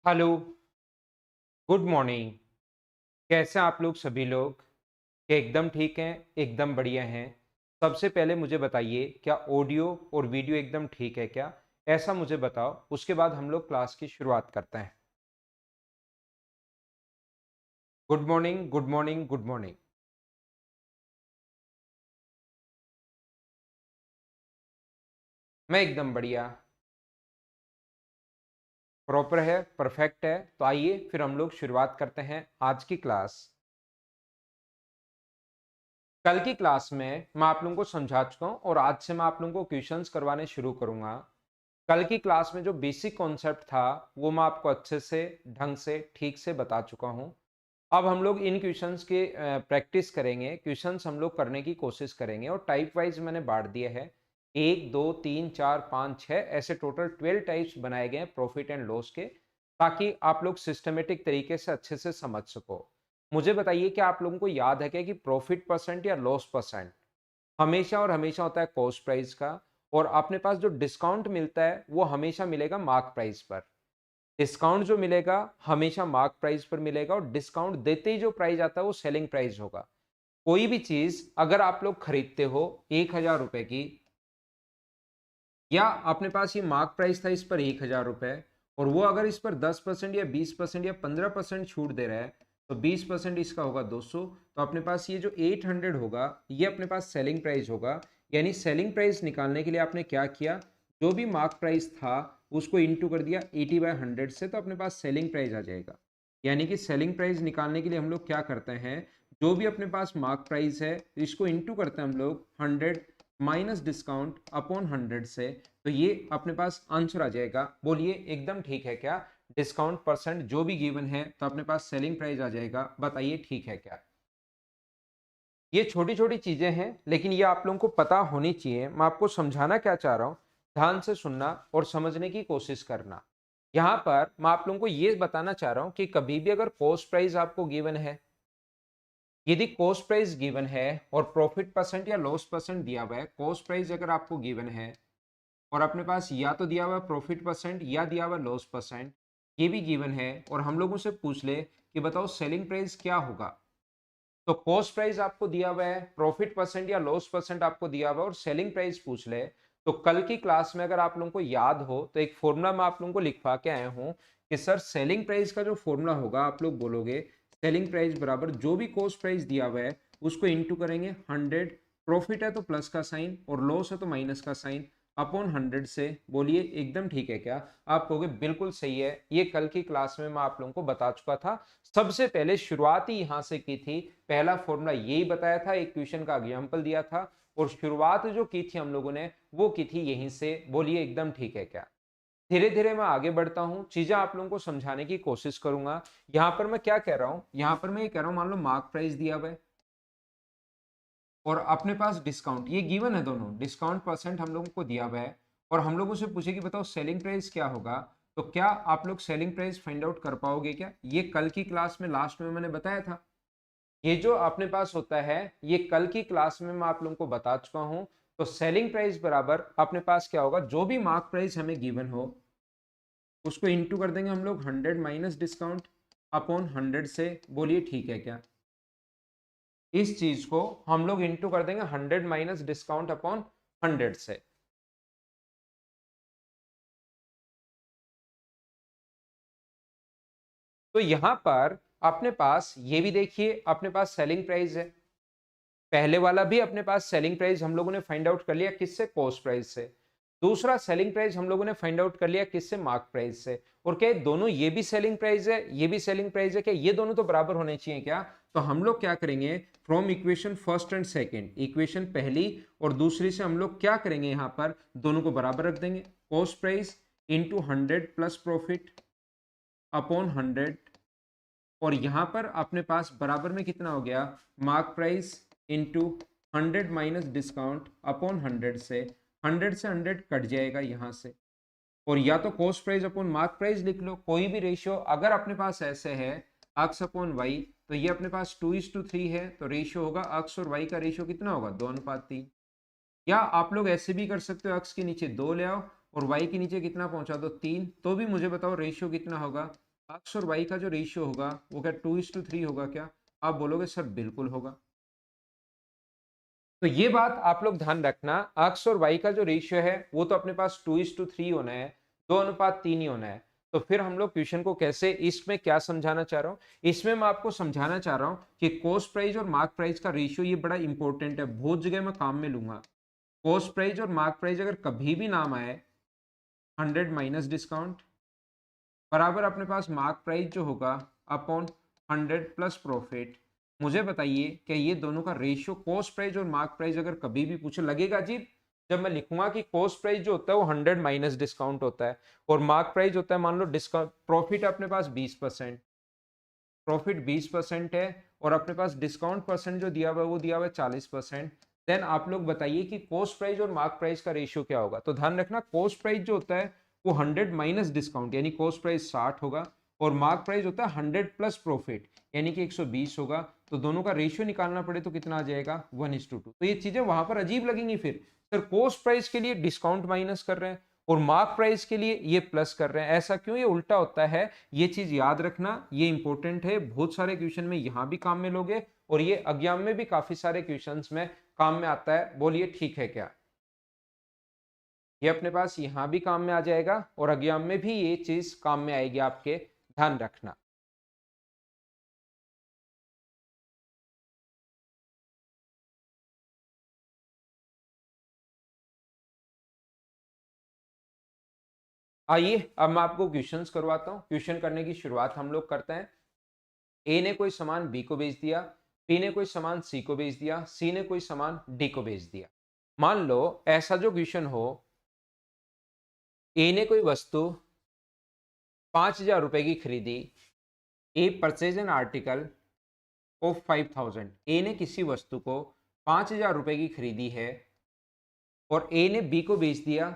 Hello, good morning. कैसे हैं आप लोग सभी लोग? क्या एकदम ठीक हैं, एकदम बढ़िया हैं? सबसे पहले मुझे बताइए क्या ऑडियो और वीडियो एकदम ठीक है क्या? ऐसा मुझे बताओ, उसके बाद हम लोग क्लास की शुरुआत करते हैं। Good morning, good morning, good morning. मैं एकदम बढ़िया, प्रॉपर है, परफेक्ट है। तो आइए फिर हम लोग शुरुआत करते हैं आज की क्लास। कल की क्लास में मैं आप लोगों को समझा चुका हूँ और आज से मैं आप लोगों को क्वेश्चंस करवाने शुरू करूंगा। कल की क्लास में जो बेसिक कॉन्सेप्ट था वो मैं आपको अच्छे से ढंग से ठीक से बता चुका हूं। अब हम लोग इन क्वेश्चंस के प्रैक्टिस करेंगे, क्वेश्चंस हम लोग करने की कोशिश करेंगे और टाइप वाइज मैंने बांट दिया है। 1 2 3 4 5 6 ऐसे टोटल 12 टाइप्स बनाए गए हैं प्रॉफिट एंड लॉस के, ताकि आप लोग सिस्टमेटिक तरीके से अच्छे से समझ सको। मुझे बताइए कि आप लोगों को याद है क्या कि प्रॉफिट परसेंट या लॉस परसेंट हमेशा और हमेशा होता है कॉस्ट प्राइस का, और अपने पास जो डिस्काउंट मिलता है वो हमेशा मिलेगा मार्क प्राइस पर। डिस्काउंट जो मिलेगा हमेशा मार्क प्राइस पर मिलेगा, और डिस्काउंट देते ही जो प्राइस आता है वो सेलिंग प्राइस होगा। कोई भी चीज अगर आप लोग खरीदते हो 1,000 रुपए की, या अपने पास ये मार्क प्राइस था इस पर 1,000 रुपए, और वो अगर इस पर 10% या 20% या 15% छूट दे रहा है, तो 20% इसका होगा 200। तो अपने पास ये जो 800 होगा ये अपने पास सेलिंग प्राइस होगा। यानी सेलिंग प्राइस निकालने के लिए आपने क्या किया, जो भी मार्क प्राइस था उसको इंटू कर दिया 80/100 से, तो अपने पास सेलिंग प्राइस आ जाएगा। यानी कि सेलिंग प्राइस निकालने के लिए हम लोग क्या करते हैं, जो भी अपने पास मार्क प्राइस है इसको इंटू करते हैं हम लोग 100 माइनस डिस्काउंट अपॉन 100 से, तो ये अपने पास आंसर आ जाएगा। बोलिए एकदम ठीक है क्या? डिस्काउंट परसेंट जो भी गिवन है तो अपने पास सेलिंग प्राइस आ जाएगा। बताइए ठीक है क्या? ये छोटी छोटी चीजें हैं लेकिन ये आप लोगों को पता होनी चाहिए। मैं आपको समझाना क्या चाह रहा हूं, ध्यान से सुनना और समझने की कोशिश करना। यहां पर मैं आप लोगों को ये बताना चाह रहा हूं कि कभी भी अगर कॉस्ट प्राइस आपको गिवन है, यदि कॉस्ट प्राइस गिवन है और प्रॉफिट परसेंट या लॉस परसेंट दिया हुआ है, कॉस्ट प्राइस अगर आपको गिवन है और अपने पास या तो दिया हुआ प्रॉफिट परसेंट या दिया हुआ लॉस परसेंट, ये भी गिवन है, और हम लोगों से पूछ ले कि बताओ सेलिंग प्राइस क्या होगा, तो कॉस्ट प्राइस आपको दिया हुआ है, प्रॉफिट परसेंट या लॉस परसेंट आपको दिया हुआ है और सेलिंग प्राइस पूछ ले, तो कल की क्लास में अगर आप लोगों को याद हो तो एक फॉर्मूला मैं आप लोगों को लिखवा के आया हूं कि सर सेलिंग प्राइस का जो फॉर्मूला होगा, आप लोग बोलोगे सेलिंग प्राइस बराबर जो भी कॉस्ट प्राइस दिया हुआ है उसको इंटू करेंगे 100, प्रॉफिट है तो प्लस का साइन और लॉस है तो माइनस का साइन, अपॉन 100 से। बोलिए एकदम ठीक है क्या? आप कहोगे बिल्कुल सही है, ये कल की क्लास में मैं आप लोगों को बता चुका था। सबसे पहले शुरुआत ही यहां से की थी, पहला फॉर्मूला यही बताया था, एक क्वेश्चन का एग्जांपल दिया था और शुरुआत जो की थी हम लोगों ने वो की थी यहीं से। बोलिए एकदम ठीक है क्या? धीरे धीरे मैं आगे बढ़ता हूं, चीजें आप लोगों को समझाने की कोशिश करूंगा। यहां पर मैं क्या कह रहा हूं, यहां पर मैं ये कह रहा हूं मान लो मार्क प्राइस दिया हुआ है और अपने पास डिस्काउंट, ये गिवन है, दोनों डिस्काउंट परसेंट हम लोगों को दिया हुआ है, और हम लोगों से पूछे कि बताओ सेलिंग प्राइस क्या होगा, तो क्या आप लोग सेलिंग प्राइस फाइंड आउट कर पाओगे क्या? ये कल की क्लास में लास्ट में मैंने बताया था। ये जो अपने पास होता है ये कल की क्लास में मैं आप लोगों को बता चुका हूं। तो सेलिंग प्राइस बराबर अपने पास क्या होगा, जो भी मार्क प्राइस हमें गिवन हो उसको इंटू कर देंगे हम लोग 100 माइनस डिस्काउंट अपॉन 100 से। बोलिए ठीक है क्या? इस चीज को हम लोग इंटू कर देंगे 100 माइनस डिस्काउंट अपॉन 100 से। तो यहां पर अपने पास ये भी देखिए, अपने पास सेलिंग प्राइस है, पहले वाला भी अपने पास सेलिंग प्राइस हम लोगों ने फाइंड आउट कर लिया किससे, कॉस्ट प्राइस से। दूसरा सेलिंग प्राइस हम लोगों ने फाइंड आउट कर लिया किससे, मार्क प्राइस से। और क्या दोनों, ये भी सेलिंग प्राइस है ये भी सेलिंग प्राइस है, क्या ये दोनों तो बराबर होने चाहिए क्या? तो हम लोग क्या करेंगे, from equation first and second, equation पहली और दूसरी से हम लोग क्या करेंगे, यहां पर दोनों को बराबर रख देंगे। Cost price into 100 plus profit upon 100, और यहां पर अपने पास बराबर में कितना हो गया, mark price into 100 minus discount upon 100 से। 100 से 100 कट जाएगा यहां से, और या तो cost price upon mark price लिख लो, कोई भी रेशियो अगर अपने पास ऐसे है अक्स अपॉन वाई, तो ये अपने पास 2:3 है, तो रेशियो होगा अक्स और वाई का रेशियो कितना होगा, 2:3। या आप लोग ऐसे भी कर सकते हो, अक्स के नीचे 2 ले आओ और वाई के नीचे कितना पहुंचा दो, 3, तो भी मुझे बताओ रेशियो कितना होगा, एक्स और वाई का जो रेशियो होगा वो क्या 2:3 होगा क्या? आप बोलोगे सर बिल्कुल होगा। तो ये बात आप लोग ध्यान रखना, एक्स और वाई का जो रेशियो है वो तो अपने पास 2:3 होना है, 2:3 ही होना है। तो फिर हम लोग क्वेश्चन को कैसे, इसमें क्या समझाना चाह रहा हूँ, इसमें मैं आपको समझाना चाह रहा हूँ कि कॉस्ट प्राइस और मार्क प्राइस का रेशियो ये बड़ा इंपॉर्टेंट है, बहुत जगह मैं काम में लूंगा। कॉस्ट प्राइस और मार्क प्राइस अगर कभी भी नाम आए, 100 माइनस डिस्काउंट बराबर अपने पास मार्क प्राइस जो होगा अपॉन 100 प्लस प्रॉफिट। मुझे बताइए कि ये दोनों का रेशियो, कॉस्ट प्राइस और मार्क प्राइस अगर कभी भी पूछे, लगेगा अजीब जब मैं लिखूंगा कि कॉस्ट प्राइस जो होता है वो 100 माइनस डिस्काउंट होता है और मार्क प्राइस होता है, मान लो डिस्काउंट प्रॉफिट अपने पास 20%, प्रॉफिट 20% है और अपने पास डिस्काउंट परसेंट जो दिया हुआ है वो दिया हुआ है 40%। देन आप लोग बताइए कि कॉस्ट प्राइस और मार्क प्राइस का रेशियो क्या होगा। तो ध्यान रखना, कॉस्ट प्राइस जो होता है वो 100 माइनस डिस्काउंट यानी कॉस्ट प्राइस 60 होगा और मार्क प्राइस होता है 100 प्लस प्रॉफिट यानी कि 120 होगा। तो दोनों का रेशियो निकालना पड़े तो कितना आ जाएगा 1:2। तो ये चीजें वहां पर अजीब लगेंगी फिर, सर कॉस्ट प्राइस के लिए डिस्काउंट माइनस कर रहे हैं और मार्क प्राइस के लिए ये प्लस कर रहे हैं, ऐसा क्यों, ये उल्टा होता है। ये चीज याद रखना, ये इंपॉर्टेंट है, बहुत सारे क्वेश्चन में यहां भी काम में लोगे और ये एग्जाम में भी काफी सारे क्वेश्चंस में काम में आता है। बोलिए ठीक है क्या? ये अपने पास यहां भी काम में आ जाएगा और एग्जाम में भी ये चीज काम में आएगी आपके, ध्यान रखना। आइए अब मैं आपको क्वेश्चंस करवाता हूं। क्वेश्चन करने की शुरुआत हम लोग करते हैं। ए ने कोई सामान बी को बेच दिया, बी ने कोई सामान सी को बेच दिया, सी ने कोई सामान डी को बेच दिया। मान लो ऐसा जो क्वेश्चन हो, ए ने कोई वस्तु 5,000 रुपए की खरीदी, ए परचेज एन आर्टिकल ऑफ 5,000। ए ने किसी वस्तु को 5,000 रुपए की खरीदी है और ए ने बी को बेच दिया।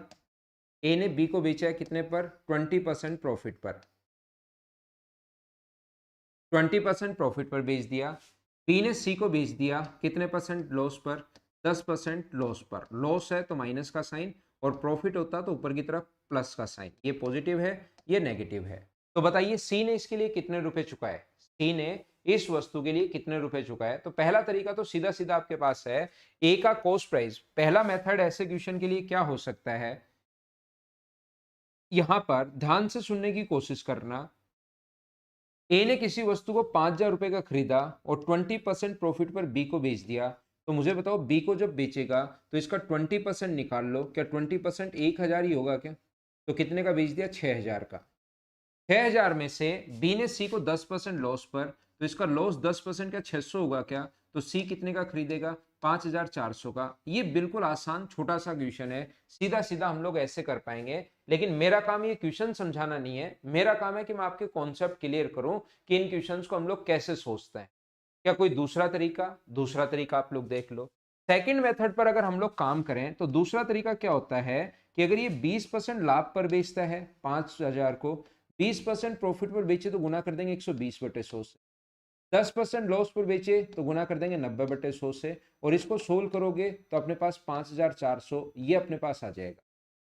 ए ने बी को बेचा है कितने पर? 20% प्रॉफिट पर, 20% प्रॉफिट पर बेच दिया। बी ने सी को बेच दिया कितने परसेंट लॉस पर? 10% लॉस पर। लॉस है तो माइनस का साइन और प्रॉफिट होता तो ऊपर की तरफ प्लस का साइन। ये पॉजिटिव है, ये नेगेटिव है। तो बताइए सी ने इसके लिए कितने रुपए चुकाए, सी ने इस वस्तु के लिए कितने रुपए चुकाए। तो पहला तरीका तो सीधा सीधा आपके पास है, ए का कॉस्ट प्राइस। पहला मेथड ऐसे क्वेश्चन के लिए क्या हो सकता है, यहां पर ध्यान से सुनने की कोशिश करना। ए ने किसी वस्तु को 5,000 रुपए का खरीदा और 20% प्रॉफिट पर बी को बेच दिया। तो मुझे बताओ बी को जब बेचेगा तो इसका 20% निकाल लो, क्या 20% 1,000 ही होगा क्या? तो कितने का बेच दिया? 6,000 का। 6,000 में से बी ने सी को 10% लॉस पर, तो इसका लॉस 10% का 600 होगा क्या? तो सी कितने का खरीदेगा? 5,400 का। ये बिल्कुल आसान छोटा सा क्वेश्चन है, सीधा सीधा हम लोग ऐसे कर पाएंगे। लेकिन मेरा काम ये क्वेश्चन समझाना नहीं है, मेरा काम है कि मैं आपके कॉन्सेप्ट क्लियर करूं कि इन क्वेश्चंस को हम लोग कैसे सोचते हैं। क्या कोई दूसरा तरीका? दूसरा तरीका आप लोग देख लो। सेकंड मेथड पर अगर हम लोग काम करें तो दूसरा तरीका क्या होता है कि अगर ये 20% लाभ पर बेचता है 5,000 को, 20% प्रॉफिट पर बेचे तो गुना कर देंगे 120/100 से, 10% लॉस पर बेचे तो गुना कर देंगे 90/100 से और इसको सोल्व करोगे तो अपने पास 5,400 ये अपने पास आ जाएगा।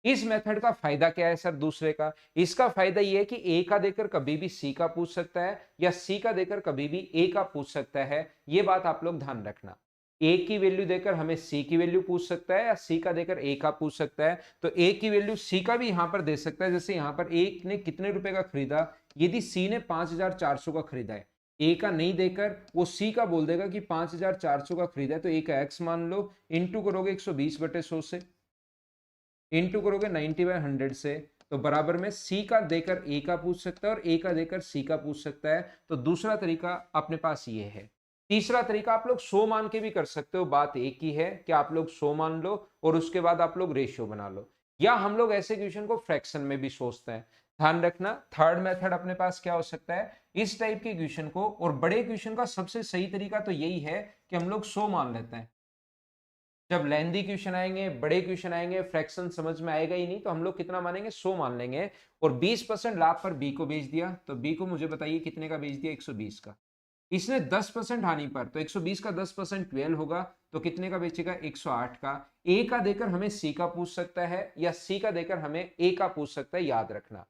इस मेथड का फायदा क्या है सर दूसरे का? इसका फायदा ये है कि ए का देकर कभी भी सी का पूछ सकता है या सी का देकर कभी भी ए का पूछ सकता है। ये बात आप लोग ध्यान रखना। ए की वैल्यू देकर हमें सी की वैल्यू पूछ सकता है या सी का देकर ए का पूछ सकता है। तो ए की वैल्यू सी का भी यहां पर दे सकता है। जैसे यहां पर ए ने कितने रुपए का खरीदा, यदि सी ने 5,400 का खरीदा है, ए का नहीं देकर वो सी का बोल देगा कि 5,400 का खरीदा है, तो ए का एक्स मान लो, इंटू करोगे 120/100 से, इंटू करोगे 90/100 से, तो बराबर में सी का देकर ए का पूछ सकता है और ए का देकर सी का पूछ सकता है। तो दूसरा तरीका अपने पास ये है। तीसरा तरीका आप लोग 100 मान के भी कर सकते हो, बात एक ही है कि आप लोग 100 मान लो और उसके बाद आप लोग रेशियो बना लो, या हम लोग ऐसे क्वेश्चन को फ्रैक्शन में भी सोचते हैं। ध्यान रखना थर्ड मेथड अपने पास क्या हो सकता है, इस टाइप के क्वेश्चन को, और बड़े क्वेश्चन का सबसे सही तरीका तो यही है कि हम लोग 100 मान लेते हैं। जब लेंदी क्वेश्चन आएंगे, बड़े क्वेश्चन आएंगे, फ्रैक्शन समझ में आएगा ही नहीं, तो हम लोग कितना मानेंगे? 100 मान लेंगे। और 20% लाभ पर बी को बेच दिया, तो बी को मुझे बताइए कितने का बेच दिया? 120 का। इसने 10% हानि पर, तो 120 का 10% 12 होगा, तो कितने का बेचेगा? 108 का। ए का देकर हमें सी का पूछ सकता है या सी का देकर हमें ए का पूछ सकता है, याद रखना।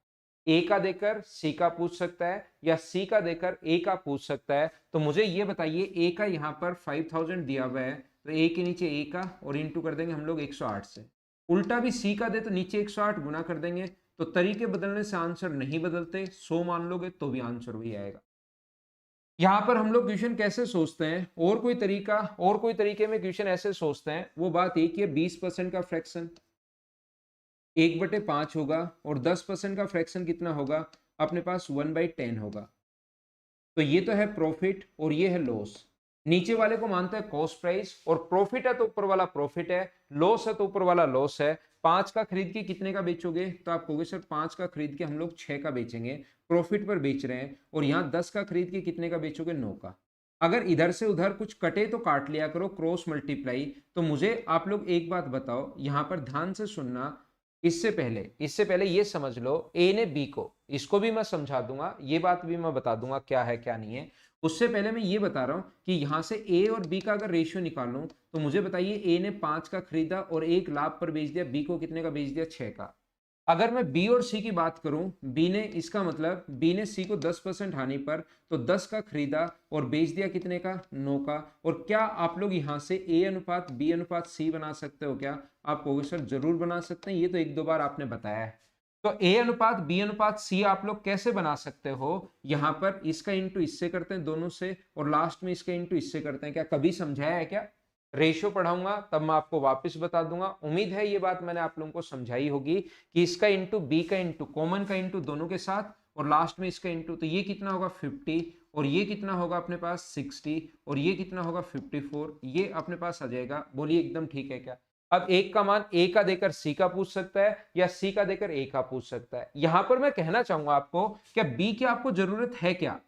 ए का देकर सी का पूछ सकता है या सी का देकर ए का पूछ सकता है। तो मुझे ये बताइए, ए का यहाँ पर 5000 दिया हुआ है, तो ए के नीचे ए का और इंटू कर देंगे हम लोग 108 से। उल्टा भी सी का दे तो नीचे 108 गुना कर देंगे। तो तरीके बदलने से आंसर नहीं बदलते, 100 मान लोगे तो भी आंसर वही आएगा। यहाँ पर हम लोग क्वेश्चन कैसे सोचते हैं, और कोई तरीका, और कोई तरीके में क्वेश्चन ऐसे सोचते हैं, वो बात एक ही है, 20% का फ्रैक्शन 1/5 होगा और 10% का फ्रैक्शन कितना होगा अपने पास 1/10 होगा। तो ये तो है प्रॉफिट और ये है लॉस। नीचे वाले को मानते हैं कॉस्ट प्राइस, और प्रॉफिट है तो ऊपर वाला प्रॉफिट है, लॉस है तो ऊपर वाला लॉस है। 5 का खरीद के कितने का बेचोगे, तो आप कहोगे सर 5 का खरीद के हम लोग 6 का बेचेंगे, प्रॉफिट पर बेच रहे हैं। और यहाँ 10 का खरीद के कितने का बेचोगे, 9 का। अगर इधर से उधर कुछ कटे तो काट लिया करो, क्रॉस मल्टीप्लाई। तो मुझे आप लोग एक बात बताओ, यहाँ पर ध्यान से सुनना। इससे पहले ये समझ लो, ए ने बी को, इसको भी मैं समझा दूंगा, ये बात भी मैं बता दूंगा क्या है क्या नहीं है। उससे पहले मैं ये बता रहा हूं कि यहां से ए और बी का अगर रेशियो निकालूं, तो मुझे बताइए, ए ने 5 का खरीदा और 1 लाभ पर बेच दिया, बी को कितने का बेच दिया, 6 का। अगर मैं बी और सी की बात करूं, बी ने, इसका मतलब बी ने सी को 10% हानि पर तो 10 का खरीदा और बेच दिया कितने का, 9 का। और क्या आप लोग यहां से ए अनुपात बी अनुपात सी बना सकते हो क्या? आप कहोगे सर जरूर बना सकते हैं, ये तो एक दो बार आपने बताया है। तो ए अनुपात बी अनुपात सी आप लोग कैसे बना सकते हो? यहां पर इसका इंटू इससे करते हैं दोनों से, और लास्ट में इसका इंटू इससे करते हैं। क्या कभी समझाया है क्या? रेशियो पढ़ाऊंगा तब मैं आपको वापस बता दूंगा। उम्मीद है ये बात मैंने आप लोगों को समझाई होगी कि इसका इंटू बी का इंटू कॉमन का इंटू दोनों के साथ, और लास्ट में इसका इंटू, तो ये कितना होगा 50, और ये कितना होगा अपने पास 60, और ये कितना होगा 54, ये अपने पास आ जाएगा। बोलिए एकदम ठीक है क्या? अब एक का मान ए का देकर सी का पूछ सकता है या सी का देकर ए का पूछ सकता है। यहां पर मैं कहना चाहूंगा आपको, क्या बी की आपको जरूरत है क्या?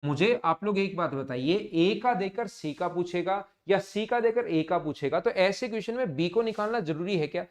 मुझे आप लोग एक बात बताइए, ए का देकर सी का पूछेगा या सी का देकर ए का पूछेगा, तो ऐसे क्वेश्चन में बी को निकालना जरूरी है क्या?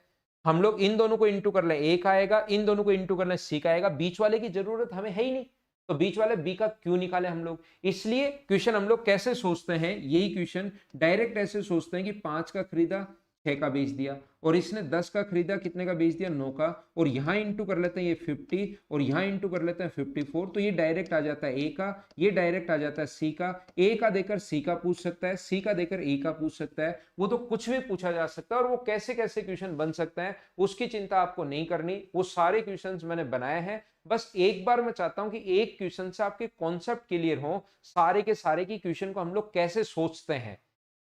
हम लोग इन दोनों को इंटू कर ले, ए का आएगा, इन दोनों को इंटू कर ले, सी का आएगा, बीच वाले की जरूरत हमें है ही नहीं। तो बीच वाले बी का क्यों निकाले हम लोग? इसलिए क्वेश्चन हम लोग कैसे सोचते हैं, यही क्वेश्चन डायरेक्ट ऐसे सोचते हैं कि 5 का खरीदा, 6 का बेच दिया, और इसने 10 का खरीदा, कितने का बेच दिया, 9 का। और यहां इंटू कर लेते हैं ये 50, और यहां इंटू कर लेते हैं 54, तो ये डायरेक्ट आ जाता है ए का, ये डायरेक्ट आ जाता है सी का। ए का देकर सी का पूछ सकता है, सी का देकर ए का पूछ सकता है, वो तो कुछ भी पूछा जा सकता है। और वो कैसे कैसे क्वेश्चन बन सकते हैं उसकी चिंता आपको नहीं करनी, वो सारे क्वेश्चंस मैंने बनाए हैं। बस एक बार मैं चाहता हूं कि एक क्वेश्चन से आपके कॉन्सेप्ट क्लियर हो, सारे के सारे की क्वेश्चन को हम लोग कैसे सोचते हैं।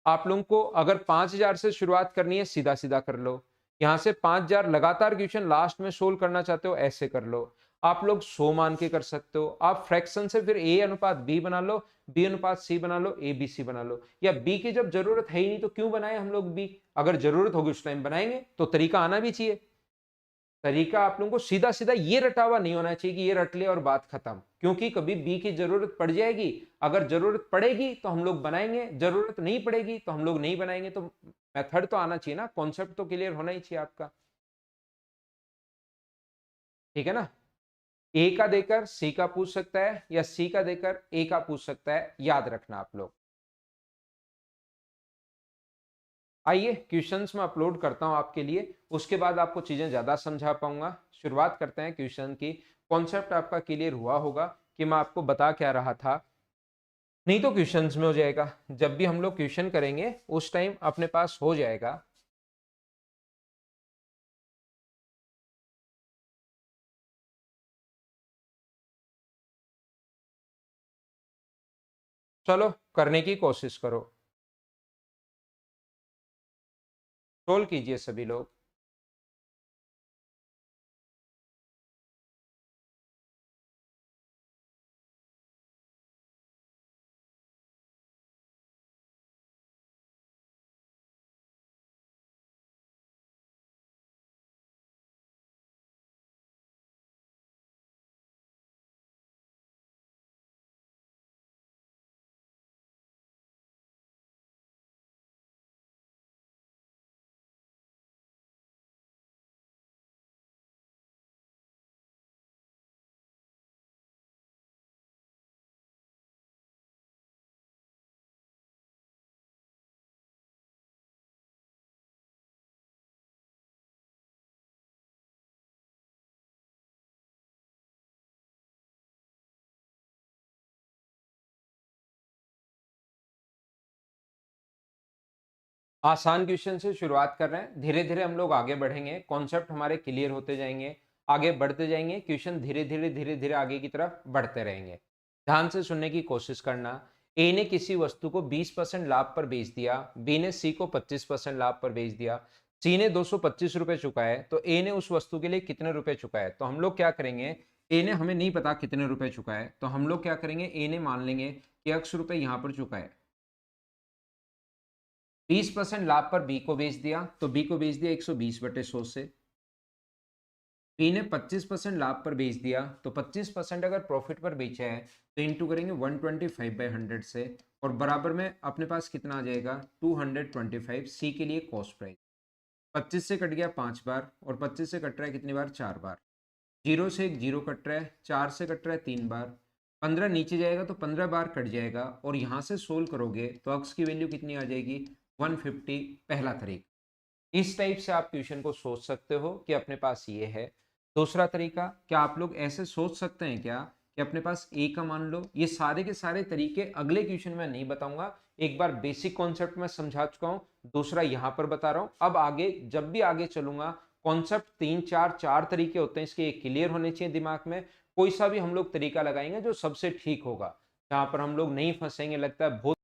आप लोगों को अगर 5000 से शुरुआत करनी है, सीधा सीधा कर लो। यहां से 5000 लगातार क्वेश्चन लास्ट में सोल्व करना चाहते हो, ऐसे कर लो। आप लोग 100 मान के कर सकते हो। आप फ्रैक्शन से फिर ए अनुपात बी बना लो, बी अनुपात सी बना लो, ए बी सी बना लो। या बी की जब जरूरत है ही नहीं तो क्यों बनाए हम लोग बी? अगर जरूरत होगी उस टाइम बनाएंगे, तो तरीका आना भी चाहिए। तरीका आप लोगों को सीधा सीधा ये रटा हुआ नहीं होना चाहिए कि ये रट ले और बात खत्म, क्योंकि कभी बी की जरूरत पड़ जाएगी। अगर जरूरत पड़ेगी तो हम लोग बनाएंगे, जरूरत नहीं पड़ेगी तो हम लोग नहीं बनाएंगे। तो मेथड तो आना चाहिए ना, कॉन्सेप्ट तो क्लियर होना ही चाहिए आपका। ठीक है ना? ए का देकर सी का पूछ सकता है या सी का देकर ए का पूछ सकता है, याद रखना आप लोग। आइए क्वेश्चंस में अपलोड करता हूं आपके लिए, उसके बाद आपको चीजें ज्यादा समझा पाऊंगा। शुरुआत करते हैं क्वेश्चन की। कॉन्सेप्ट आपका क्लियर हुआ होगा कि मैं आपको बता क्या रहा था। नहीं तो क्वेश्चंस में हो जाएगा, जब भी हम लोग क्वेश्चन करेंगे उस टाइम अपने पास हो जाएगा। चलो करने की कोशिश करो, सोल्व कीजिए सभी लोग। आसान क्वेश्चन से शुरुआत कर रहे हैं, धीरे धीरे हम लोग आगे बढ़ेंगे, कॉन्सेप्ट हमारे क्लियर होते जाएंगे, आगे बढ़ते जाएंगे, क्वेश्चन धीरे धीरे आगे की तरफ बढ़ते रहेंगे। ध्यान से सुनने की कोशिश करना। ए ने किसी वस्तु को 20% लाभ पर बेच दिया, बी ने सी को 25% लाभ पर बेच दिया, सी ने 225 रुपए चुकाए, तो ए ने उस वस्तु के लिए कितने रुपए चुकाए? तो हम लोग क्या करेंगे, ए ने हमें नहीं पता कितने रुपए चुकाए, तो हम लोग क्या करेंगे, ए ने मान लेंगे कि x रुपए यहाँ पर चुकाए। 20% लाभ पर बी को बेच दिया, तो बी को बेच दिया 120/100 से। बी ने 25% लाभ पर बेच दिया, तो 25% अगर प्रॉफिट पर बेचा है तो इंटू करेंगे 125/100 से, और बराबर में अपने पास कितना आ जाएगा, 225 सी के लिए कॉस्ट प्राइस। 25 से कट गया 5 बार, और 25 से कट रहा है कितनी बार, 4 बार। 0 से एक 0 कट रहा है, 4 से कट रहा है 3 बार, 15 नीचे जाएगा तो 15 बार कट जाएगा, और यहाँ से सोल्व करोगे तो अक्स की वैल्यू कितनी आ जाएगी, 150। पहला तरीका, इस टाइप से आप क्वेश्चन को सोच सकते हो कि अपने पास ये है। दूसरा तरीका, क्या आप लोग ऐसे सोच सकते हैं क्या कि अपने पास ए का मान लो? ये सारे के सारे तरीके अगले क्वेश्चन में नहीं बताऊंगा, एक बार बेसिक कॉन्सेप्ट में समझा चुका हूं, दूसरा यहां पर बता रहा हूं। अब आगे जब भी आगे चलूंगा, कॉन्सेप्ट 3 4 तरीके होते हैं, इसके क्लियर होने चाहिए दिमाग में। कोई सा भी हम लोग तरीका लगाएंगे जो सबसे ठीक होगा, जहां पर हम लोग नहीं फंसेंगे, लगता है बहुत